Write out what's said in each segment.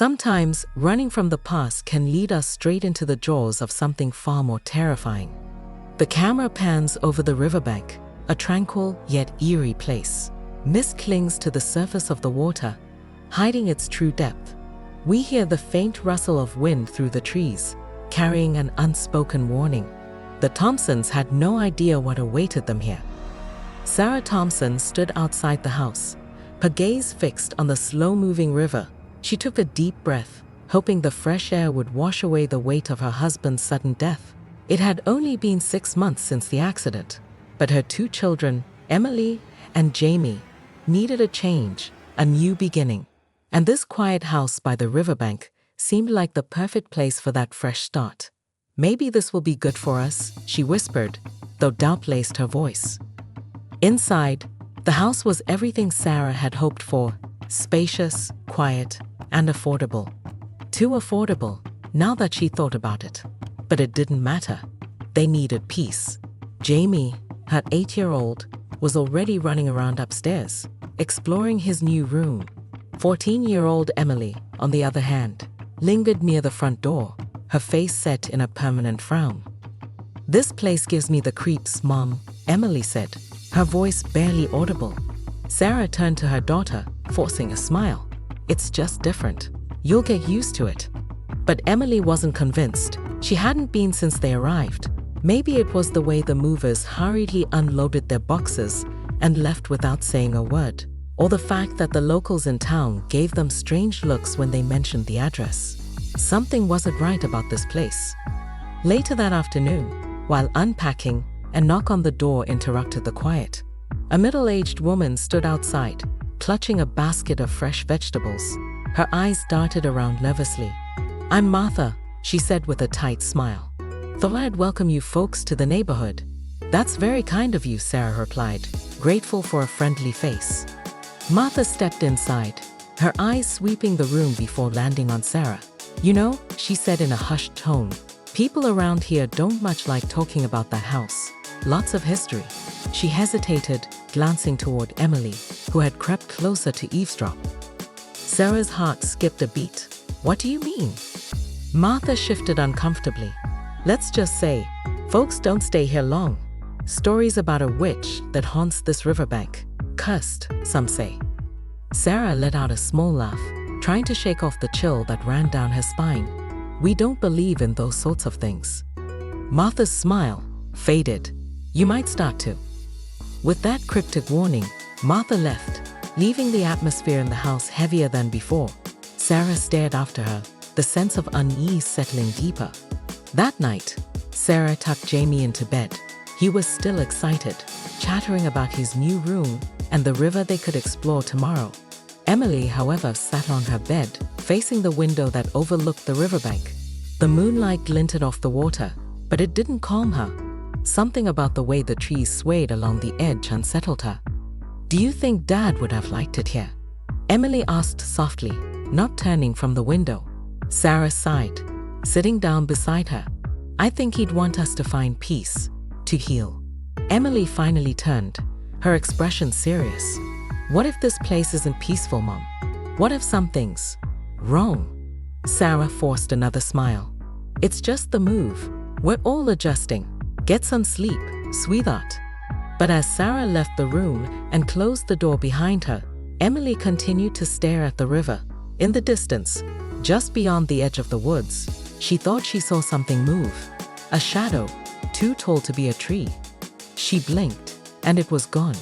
Sometimes, running from the past can lead us straight into the jaws of something far more terrifying. The camera pans over the riverbank, a tranquil yet eerie place. Mist clings to the surface of the water, hiding its true depth. We hear the faint rustle of wind through the trees, carrying an unspoken warning. The Thompsons had no idea what awaited them here. Sarah Thompson stood outside the house, her gaze fixed on the slow-moving river. She took a deep breath, hoping the fresh air would wash away the weight of her husband's sudden death. It had only been 6 months since the accident, but her 2 children, Emily and Jamie, needed a change, a new beginning. And this quiet house by the riverbank seemed like the perfect place for that fresh start. "Maybe this will be good for us," she whispered, though doubt laced her voice. Inside, the house was everything Sarah had hoped for: spacious, quiet, and affordable. Too affordable, now that she thought about it. But it didn't matter. They needed peace. Jamie, her 8-year-old, was already running around upstairs, exploring his new room. 14-year-old Emily, on the other hand, lingered near the front door, her face set in a permanent frown. "This place gives me the creeps, Mom," Emily said, her voice barely audible. Sarah turned to her daughter, forcing a smile. "It's just different. You'll get used to it." But Emily wasn't convinced. She hadn't been since they arrived. Maybe it was the way the movers hurriedly unloaded their boxes and left without saying a word, or the fact that the locals in town gave them strange looks when they mentioned the address. Something wasn't right about this place. Later that afternoon, while unpacking, a knock on the door interrupted the quiet. A middle-aged woman stood outside, clutching a basket of fresh vegetables. Her eyes darted around nervously. "I'm Martha," she said with a tight smile. "Thought I'd welcome you folks to the neighborhood." "That's very kind of you," Sarah replied, grateful for a friendly face. Martha stepped inside, her eyes sweeping the room before landing on Sarah. "You know," she said in a hushed tone, "people around here don't much like talking about that house. Lots of history." She hesitated, glancing toward Emily, who had crept closer to eavesdrop. Sarah's heart skipped a beat. "What do you mean?" Martha shifted uncomfortably. "Let's just say, folks don't stay here long. Stories about a witch that haunts this riverbank. Cursed, some say." Sarah let out a small laugh, trying to shake off the chill that ran down her spine. "We don't believe in those sorts of things." Martha's smile faded. "You might start to." With that cryptic warning, Martha left, leaving the atmosphere in the house heavier than before. Sarah stared after her, the sense of unease settling deeper. That night, Sarah tucked Jamie into bed. He was still excited, chattering about his new room and the river they could explore tomorrow. Emily, however, sat on her bed, facing the window that overlooked the riverbank. The moonlight glinted off the water, but it didn't calm her. Something about the way the trees swayed along the edge unsettled her. "Do you think Dad would have liked it here?" Emily asked softly, not turning from the window. Sarah sighed, sitting down beside her. "I think he'd want us to find peace, to heal." Emily finally turned, her expression serious. "What if this place isn't peaceful, Mom? What if something's wrong?" Sarah forced another smile. "It's just the move. We're all adjusting. Get some sleep, sweetheart." But as Sarah left the room and closed the door behind her, Emily continued to stare at the river. In the distance, just beyond the edge of the woods, she thought she saw something move. A shadow, too tall to be a tree. She blinked, and it was gone.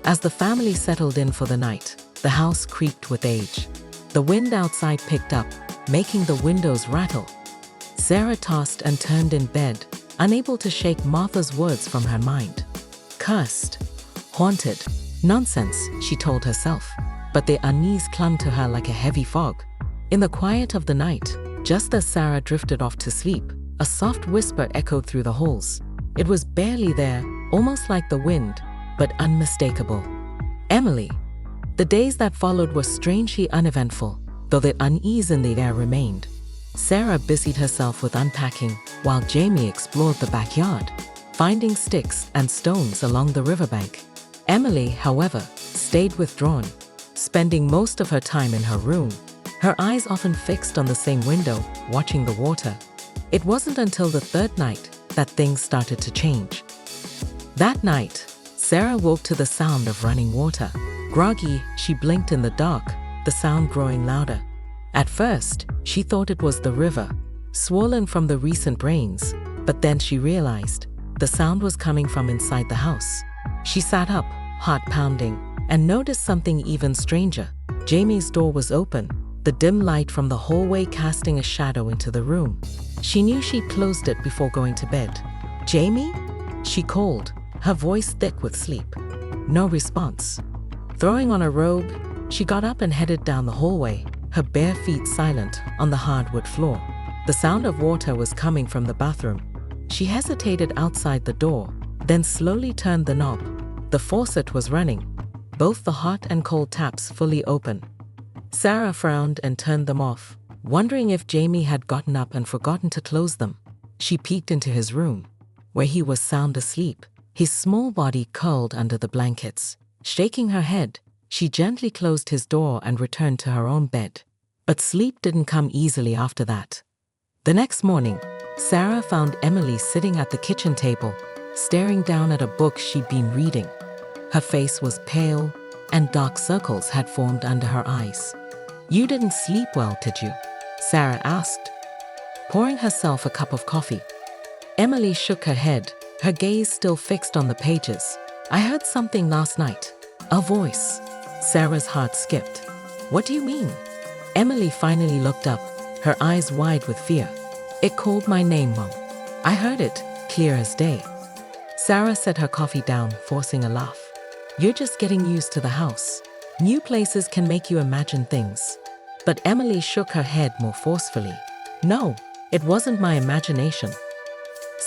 As the family settled in for the night, the house creaked with age. The wind outside picked up, making the windows rattle. Sarah tossed and turned in bed, unable to shake Martha's words from her mind. Cursed, haunted, nonsense, she told herself, but the unease clung to her like a heavy fog. In the quiet of the night, just as Sarah drifted off to sleep, a soft whisper echoed through the halls. It was barely there, almost like the wind, but unmistakable. "Emily." The days that followed were strangely uneventful, though the unease in the air remained. Sarah busied herself with unpacking, while Jamie explored the backyard, finding sticks and stones along the riverbank. Emily, however, stayed withdrawn, spending most of her time in her room, her eyes often fixed on the same window, watching the water. It wasn't until the third night that things started to change. That night, Sarah woke to the sound of running water. Groggy, she blinked in the dark, the sound growing louder. At first, she thought it was the river, swollen from the recent rains, but then she realized the sound was coming from inside the house. She sat up, heart pounding, and noticed something even stranger. Jamie's door was open, the dim light from the hallway casting a shadow into the room. She knew she'd closed it before going to bed. "Jamie?" she called, her voice thick with sleep. No response. Throwing on a robe, she got up and headed down the hallway, her bare feet silent on the hardwood floor. The sound of water was coming from the bathroom. She hesitated outside the door, then slowly turned the knob. The faucet was running, both the hot and cold taps fully open. Sarah frowned and turned them off, wondering if Jamie had gotten up and forgotten to close them. She peeked into his room, where he was sound asleep, his small body curled under the blankets. Shaking her head, she gently closed his door and returned to her own bed. But sleep didn't come easily after that. The next morning, Sarah found Emily sitting at the kitchen table, staring down at a book she'd been reading. Her face was pale, and dark circles had formed under her eyes. "You didn't sleep well, did you?" Sarah asked, pouring herself a cup of coffee. Emily shook her head, her gaze still fixed on the pages. "I heard something last night. A voice." Sarah's heart skipped. "What do you mean?" Emily finally looked up, her eyes wide with fear. "It called my name, Mom. I heard it, clear as day." Sarah set her coffee down, forcing a laugh. "You're just getting used to the house. New places can make you imagine things." But Emily shook her head more forcefully. "No, it wasn't my imagination."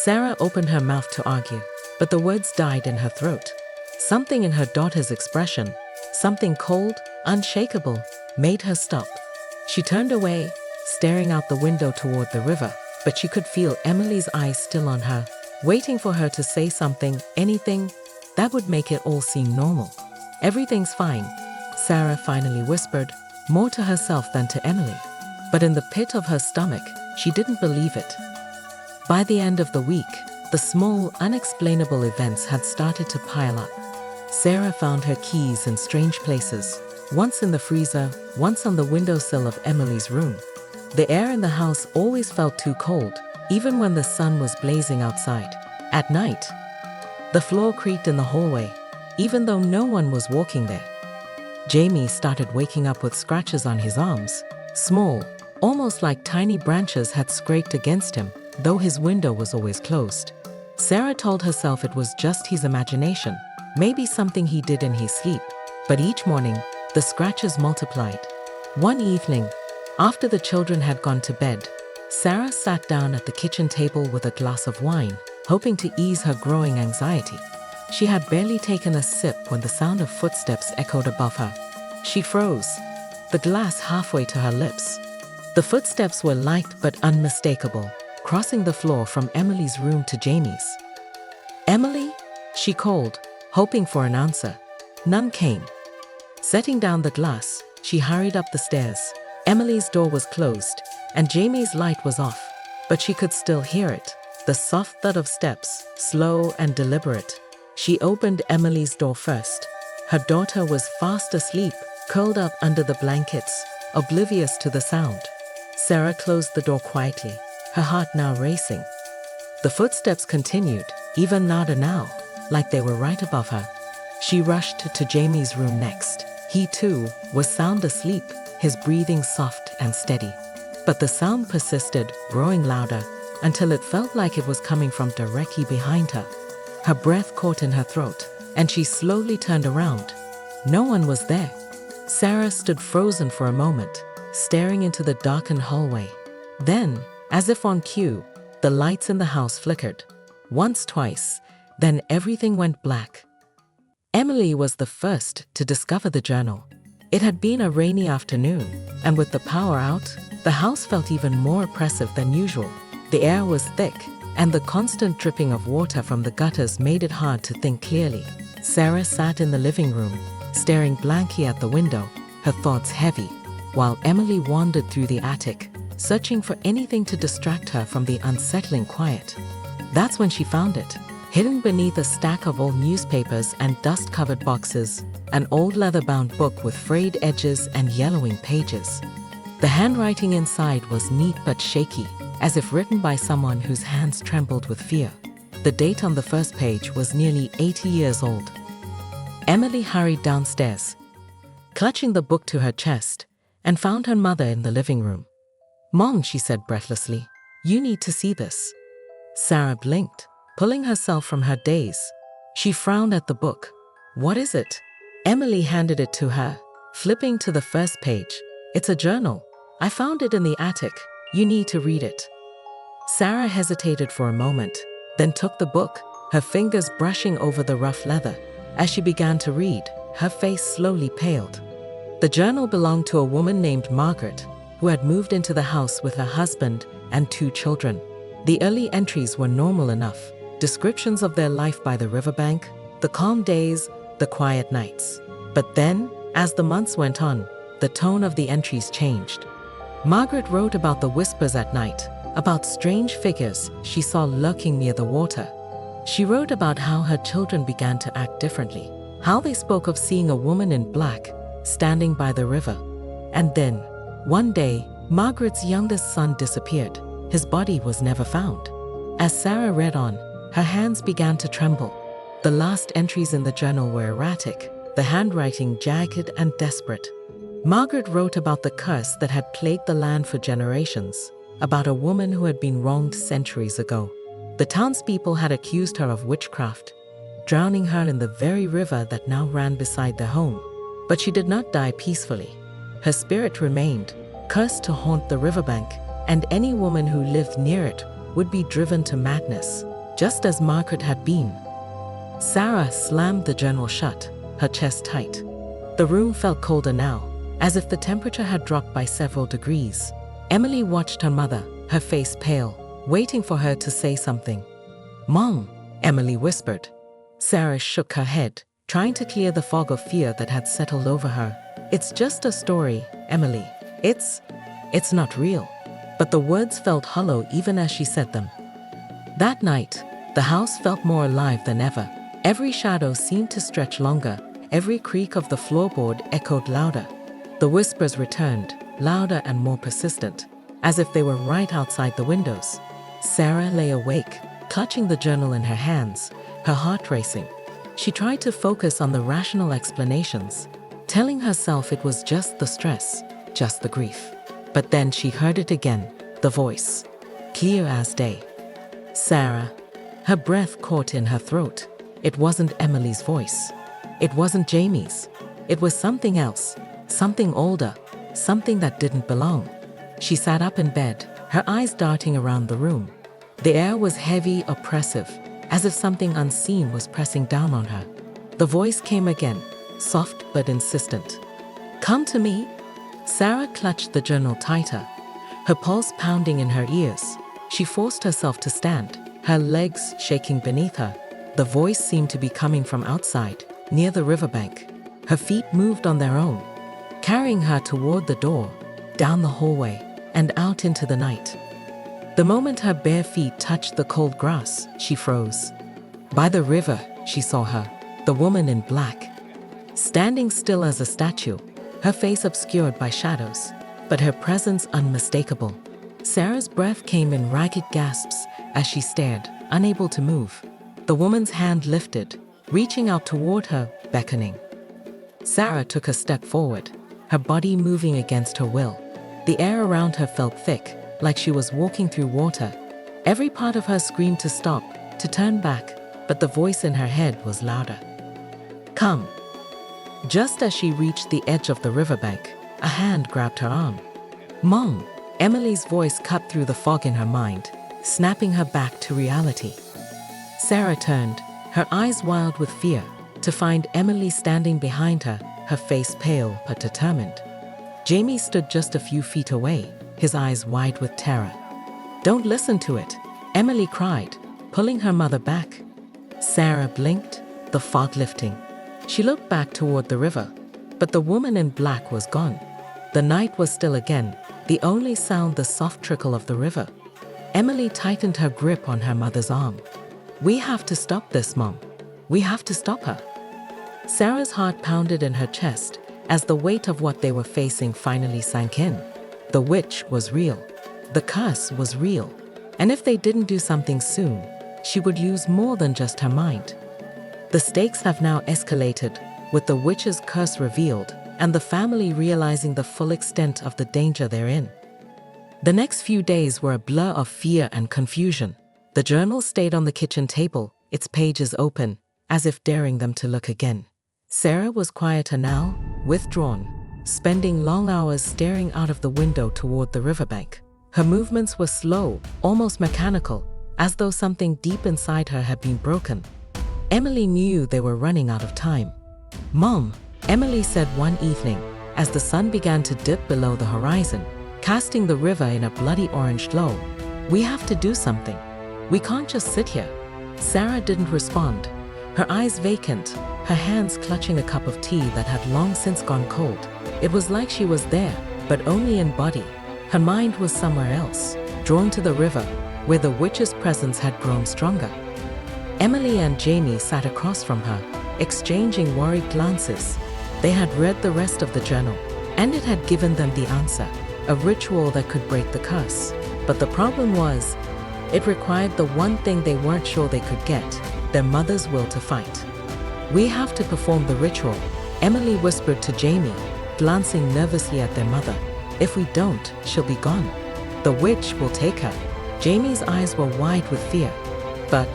Sarah opened her mouth to argue, but the words died in her throat. Something in her daughter's expression, something cold, unshakable, made her stop. She turned away, staring out the window toward the river, but she could feel Emily's eyes still on her, waiting for her to say something, anything, that would make it all seem normal. "Everything's fine," Sarah finally whispered, more to herself than to Emily. But in the pit of her stomach, she didn't believe it. By the end of the week, the small, unexplainable events had started to pile up. Sarah found her keys in strange places, once in the freezer, once on the windowsill of Emily's room. The air in the house always felt too cold, even when the sun was blazing outside. At night, the floor creaked in the hallway, even though no one was walking there. Jamie started waking up with scratches on his arms, small, almost like tiny branches had scraped against him, though his window was always closed. Sarah told herself it was just his imagination, maybe something he did in his sleep, but each morning, the scratches multiplied. One evening, after the children had gone to bed, Sarah sat down at the kitchen table with a glass of wine, hoping to ease her growing anxiety. She had barely taken a sip when the sound of footsteps echoed above her. She froze, the glass halfway to her lips. The footsteps were light but unmistakable, crossing the floor from Emily's room to Jamie's. "Emily?" she called, hoping for an answer. None came. Setting down the glass, she hurried up the stairs. Emily's door was closed, and Jamie's light was off, but she could still hear it, the soft thud of steps, slow and deliberate. She opened Emily's door first. Her daughter was fast asleep, curled up under the blankets, oblivious to the sound. Sarah closed the door quietly, her heart now racing. The footsteps continued, even louder now, like they were right above her. She rushed to Jamie's room next. He too was sound asleep, his breathing soft and steady. But the sound persisted, growing louder, until it felt like it was coming from directly behind her. Her breath caught in her throat, and she slowly turned around. No one was there. Sarah stood frozen for a moment, staring into the darkened hallway. Then, as if on cue, the lights in the house flickered. Once, twice, then everything went black. Emily was the first to discover the journal. It had been a rainy afternoon, and with the power out, the house felt even more oppressive than usual. The air was thick, and the constant dripping of water from the gutters made it hard to think clearly. Sarah sat in the living room, staring blankly at the window, her thoughts heavy. while Emily wandered through the attic, searching for anything to distract her from the unsettling quiet. That's when she found it. Hidden beneath a stack of old newspapers and dust-covered boxes, an old leather-bound book with frayed edges and yellowing pages. The handwriting inside was neat but shaky, as if written by someone whose hands trembled with fear. The date on the first page was nearly 80 years old. Emily hurried downstairs, clutching the book to her chest, and found her mother in the living room. "Mom," she said breathlessly, "you need to see this." Sarah blinked, pulling herself from her daze. She frowned at the book. "What is it?" Emily handed it to her, flipping to the first page. "It's a journal. I found it in the attic. You need to read it." Sarah hesitated for a moment, then took the book, her fingers brushing over the rough leather. As she began to read, her face slowly paled. The journal belonged to a woman named Margaret, who had moved into the house with her husband and 2 children. The early entries were normal enough, descriptions of their life by the riverbank, the calm days, the quiet nights. But then, as the months went on, the tone of the entries changed. Margaret wrote about the whispers at night, about strange figures she saw lurking near the water. She wrote about how her children began to act differently, how they spoke of seeing a woman in black standing by the river. And then, one day, Margaret's youngest son disappeared. His body was never found. As Sarah read on, her hands began to tremble. The last entries in the journal were erratic, the handwriting jagged and desperate. Margaret wrote about the curse that had plagued the land for generations, about a woman who had been wronged centuries ago. The townspeople had accused her of witchcraft, drowning her in the very river that now ran beside their home. But she did not die peacefully. Her spirit remained, cursed to haunt the riverbank, and any woman who lived near it would be driven to madness, just as Margaret had been. Sarah slammed the journal shut, her chest tight. The room felt colder now, as if the temperature had dropped by several degrees. Emily watched her mother, her face pale, waiting for her to say something. "Mom," Emily whispered. Sarah shook her head, trying to clear the fog of fear that had settled over her. "It's just a story, Emily. It's not real." But the words felt hollow even as she said them. That night, the house felt more alive than ever. Every shadow seemed to stretch longer. Every creak of the floorboard echoed louder. The whispers returned, louder and more persistent, as if they were right outside the windows. Sarah lay awake, clutching the journal in her hands, her heart racing. She tried to focus on the rational explanations, telling herself it was just the stress, just the grief. But then she heard it again, the voice, clear as day. "Sarah." Her breath caught in her throat. It wasn't Emily's voice. It wasn't Jamie's. It was something else, something older, something that didn't belong. She sat up in bed, her eyes darting around the room. The air was heavy, oppressive, as if something unseen was pressing down on her. The voice came again, soft but insistent. "Come to me." Sarah clutched the journal tighter, her pulse pounding in her ears. She forced herself to stand, her legs shaking beneath her. The voice seemed to be coming from outside, near the riverbank. Her feet moved on their own, carrying her toward the door, down the hallway, and out into the night. The moment her bare feet touched the cold grass, she froze. By the river, she saw her, the woman in black, standing still as a statue, her face obscured by shadows, but her presence unmistakable. Sarah's breath came in ragged gasps as she stared, unable to move. The woman's hand lifted, reaching out toward her, beckoning. Sarah took a step forward, her body moving against her will. The air around her felt thick, like she was walking through water. Every part of her screamed to stop, to turn back, but the voice in her head was louder. "Come." Just as she reached the edge of the riverbank, a hand grabbed her arm. "Mom." Emily's voice cut through the fog in her mind, snapping her back to reality. Sarah turned, her eyes wild with fear, to find Emily standing behind her, her face pale but determined. Jamie stood just a few feet away, his eyes wide with terror. "Don't listen to it," Emily cried, pulling her mother back. Sarah blinked, the fog lifting. She looked back toward the river, but the woman in black was gone. The night was still again, the only sound the soft trickle of the river. Emily tightened her grip on her mother's arm. "We have to stop this, Mom. We have to stop her." Sarah's heart pounded in her chest as the weight of what they were facing finally sank in. The witch was real. The curse was real. And if they didn't do something soon, she would lose more than just her mind. The stakes have now escalated, with the witch's curse revealed and the family realizing the full extent of the danger they're in. The next few days were a blur of fear and confusion. The journal stayed on the kitchen table, its pages open, as if daring them to look again. Sarah was quieter now, withdrawn, spending long hours staring out of the window toward the riverbank. Her movements were slow, almost mechanical, as though something deep inside her had been broken. Emily knew they were running out of time. "Mom," Emily said one evening, as the sun began to dip below the horizon, casting the river in a bloody orange glow, "we have to do something. We can't just sit here." Sarah didn't respond, her eyes vacant, her hands clutching a cup of tea that had long since gone cold. It was like she was there, but only in body. Her mind was somewhere else, drawn to the river, where the witch's presence had grown stronger. Emily and Jamie sat across from her, exchanging worried glances. They had read the rest of the journal, and it had given them the answer, a ritual that could break the curse. But the problem was, it required the one thing they weren't sure they could get, their mother's will to fight. "We have to perform the ritual," Emily whispered to Jamie, glancing nervously at their mother. "If we don't, she'll be gone. The witch will take her." Jamie's eyes were wide with fear. "But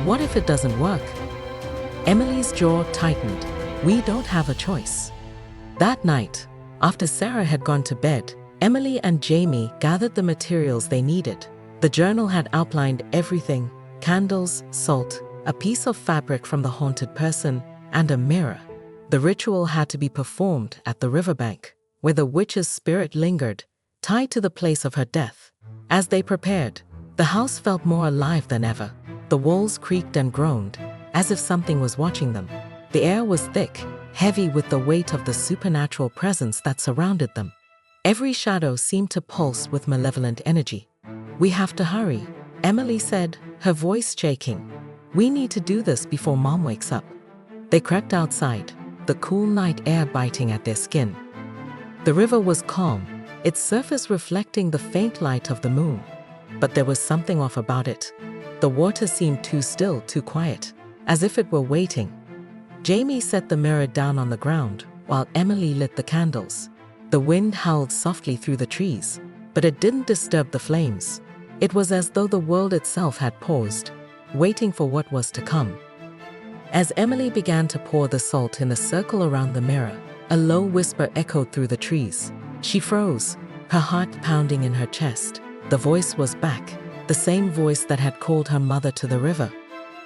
what if it doesn't work?" Emily's jaw tightened. "We don't have a choice." That night, after Sarah had gone to bed, Emily and Jamie gathered the materials they needed. The journal had outlined everything: candles, salt, a piece of fabric from the haunted person, and a mirror. The ritual had to be performed at the riverbank, where the witch's spirit lingered, tied to the place of her death. As they prepared, the house felt more alive than ever. The walls creaked and groaned, as if something was watching them. The air was thick, heavy with the weight of the supernatural presence that surrounded them. Every shadow seemed to pulse with malevolent energy. "We have to hurry," Emily said, her voice shaking. "We need to do this before Mom wakes up." They crept outside, the cool night air biting at their skin. The river was calm, its surface reflecting the faint light of the moon. But there was something off about it. The water seemed too still, too quiet, as if it were waiting. Jamie set the mirror down on the ground, while Emily lit the candles. The wind howled softly through the trees, but it didn't disturb the flames. It was as though the world itself had paused, waiting for what was to come. As Emily began to pour the salt in a circle around the mirror, a low whisper echoed through the trees. She froze, her heart pounding in her chest. The voice was back, the same voice that had called her mother to the river.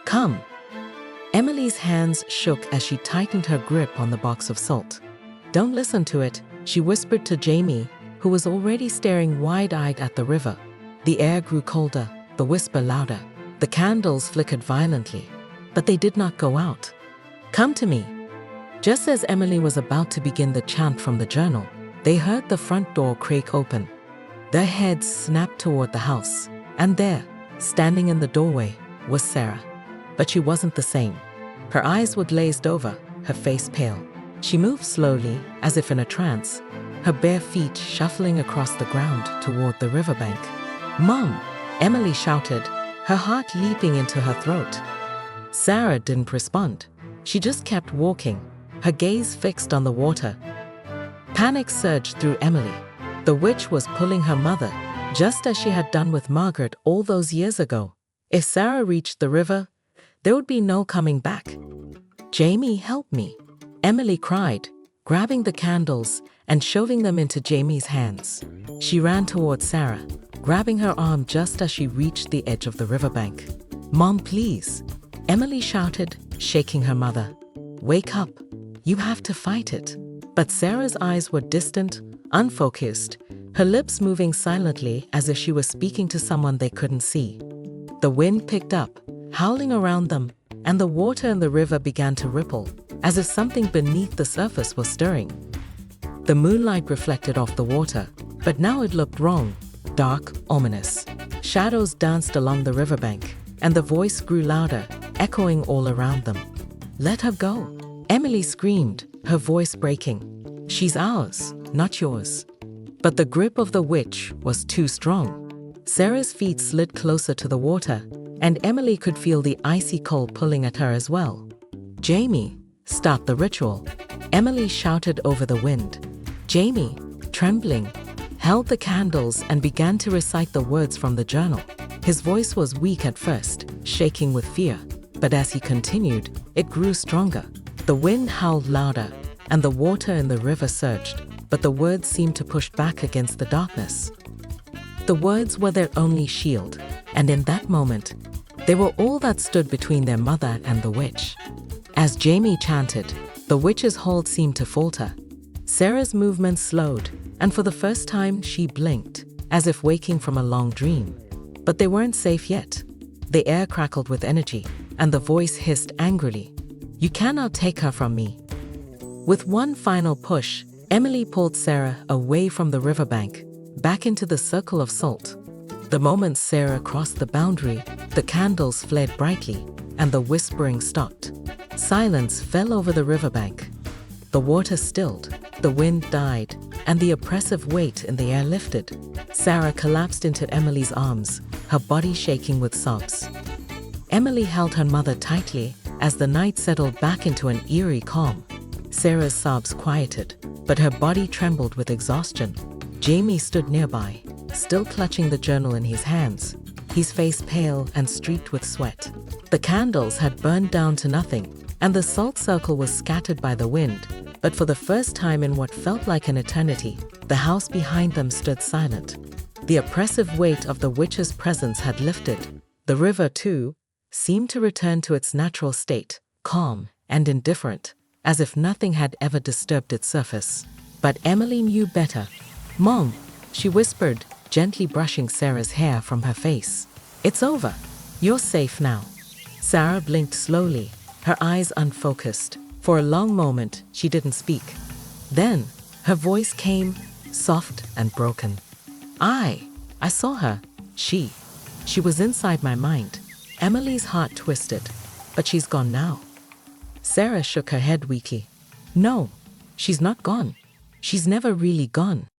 "Come." Emily's hands shook as she tightened her grip on the box of salt. "Don't listen to it," she whispered to Jamie, who was already staring wide-eyed at the river. The air grew colder, the whisper louder. The candles flickered violently, but they did not go out. "Come to me." Just as Emily was about to begin the chant from the journal, they heard the front door creak open. Their heads snapped toward the house, and there, standing in the doorway, was Sarah. But she wasn't the same. Her eyes were glazed over, her face pale. She moved slowly, as if in a trance, her bare feet shuffling across the ground toward the riverbank. "Mom!" Emily shouted, her heart leaping into her throat. Sarah didn't respond. She just kept walking, her gaze fixed on the water. Panic surged through Emily. The witch was pulling her mother, just as she had done with Margaret all those years ago. If Sarah reached the river, there would be no coming back. "Jamie, help me," Emily cried, grabbing the candles and shoving them into Jamie's hands. She ran toward Sarah, grabbing her arm just as she reached the edge of the riverbank. "Mom, please," Emily shouted, shaking her mother. "Wake up. You have to fight it." But Sarah's eyes were distant, unfocused, her lips moving silently as if she was speaking to someone they couldn't see. The wind picked up, howling around them, and the water in the river began to ripple, as if something beneath the surface was stirring. The moonlight reflected off the water, but now it looked wrong, dark, ominous. Shadows danced along the riverbank, and the voice grew louder, echoing all around them. "Let her go!" Emily screamed, her voice breaking. "She's ours, not yours." But the grip of the witch was too strong. Sarah's feet slid closer to the water, and Emily could feel the icy cold pulling at her as well. "Jamie, start the ritual," Emily shouted over the wind. Jamie, trembling, held the candles and began to recite the words from the journal. His voice was weak at first, shaking with fear, but as he continued, it grew stronger. The wind howled louder, and the water in the river surged, but the words seemed to push back against the darkness. The words were their only shield, and in that moment, they were all that stood between their mother and the witch. As Jamie chanted, the witch's hold seemed to falter. Sarah's movements slowed, and for the first time she blinked, as if waking from a long dream. But they weren't safe yet. The air crackled with energy, and the voice hissed angrily, "You cannot take her from me." With one final push, Emily pulled Sarah away from the riverbank, back into the circle of salt. The moment Sarah crossed the boundary, the candles flared brightly, and the whispering stopped. Silence fell over the riverbank. The water stilled, the wind died, and the oppressive weight in the air lifted. Sarah collapsed into Emily's arms, her body shaking with sobs. Emily held her mother tightly as the night settled back into an eerie calm. Sarah's sobs quieted, but her body trembled with exhaustion. Jamie stood nearby, still clutching the journal in his hands, his face pale and streaked with sweat. The candles had burned down to nothing, and the salt circle was scattered by the wind, but for the first time in what felt like an eternity, the house behind them stood silent. The oppressive weight of the witch's presence had lifted. The river, too, seemed to return to its natural state, calm and indifferent, as if nothing had ever disturbed its surface. But Emily knew better. "Mom," she whispered, gently brushing Sarah's hair from her face. "It's over. You're safe now." Sarah blinked slowly, her eyes unfocused. For a long moment, she didn't speak. Then, her voice came, soft and broken. I saw her. She was inside my mind." Emily's heart twisted. "But she's gone now." Sarah shook her head weakly. "No, she's not gone. She's never really gone."